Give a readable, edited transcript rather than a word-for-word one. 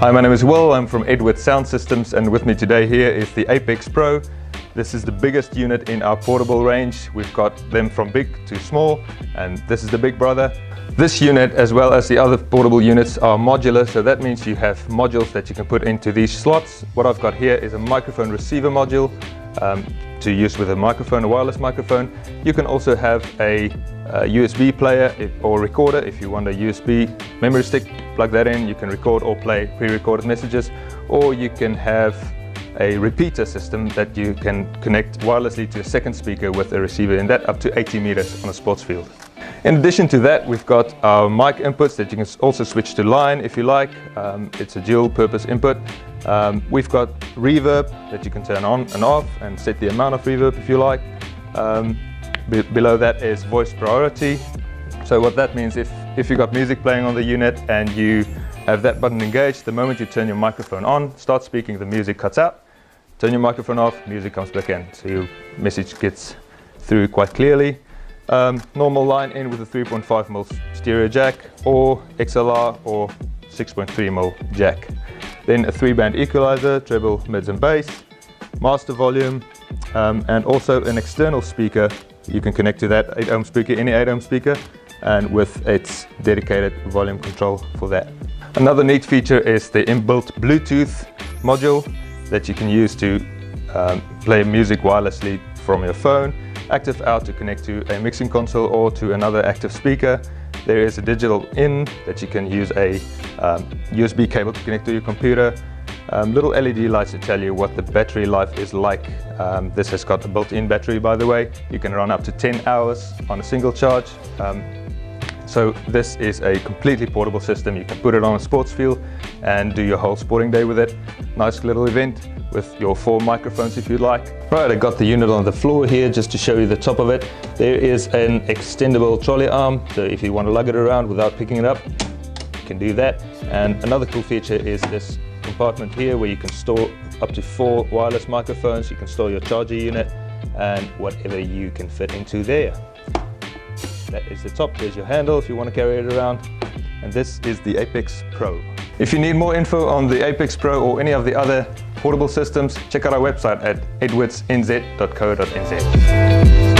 Hi, my name is Will. I'm from Edwards Sound Systems, and with me today here is the Apex Pro. This is the biggest unit in our portable range. We've got them from big to small, and this is the big brother. This unit, as well as the other portable units, are modular, so that means you have modules that you can put into these slots. What I've got here is a microphone receiver module to use with a microphone, a wireless microphone. You can also have a USB player or recorder. If you want a USB memory stick, plug that in. You can record or play pre-recorded messages, or you can have a repeater system that you can connect wirelessly to a second speaker with a receiver, and that up to 80 meters on a sports field. In addition to that, we've got our mic inputs that you can also switch to line if you like. It's a dual purpose input. We've got reverb that you can turn on and off and set the amount of reverb if you like. Below that is voice priority. So what that means, if you've got music playing on the unit and you have that button engaged, the moment you turn your microphone on, start speaking, the music cuts out. Turn your microphone off, music comes back in. So your message gets through quite clearly. Normal line in with a 3.5mm stereo jack, or XLR or 6.3mm jack. Then a 3-band equalizer, treble, mids and bass, master volume, and also an external speaker. You can connect to that 8-ohm speaker, any 8-ohm speaker, and with its dedicated volume control for that. Another neat feature is the inbuilt Bluetooth module that you can use to play music wirelessly from your phone. Active out to connect to a mixing console or to another active speaker. There is a digital in that you can use a USB cable to connect to your computer. Little LED lights to tell you what the battery life is like. This has got a built-in battery, by the way. You can run up to 10 hours on a single charge. So this is a completely portable system. You can put it on a sports field and do your whole sporting day with it. Nice little event with your 4 microphones if you'd like. Right, I got the unit on the floor here just to show you the top of it. There is an extendable trolley arm, so if you want to lug it around without picking it up, you can do that. And another cool feature is this compartment here where you can store up to 4 wireless microphones. You can store your charger unit and whatever you can fit into there. That is the top. There's your handle if you want to carry it around. And this is the Apex Pro. If you need more info on the Apex Pro or any of the other portable systems, check out our website at edwardznz.co.nz.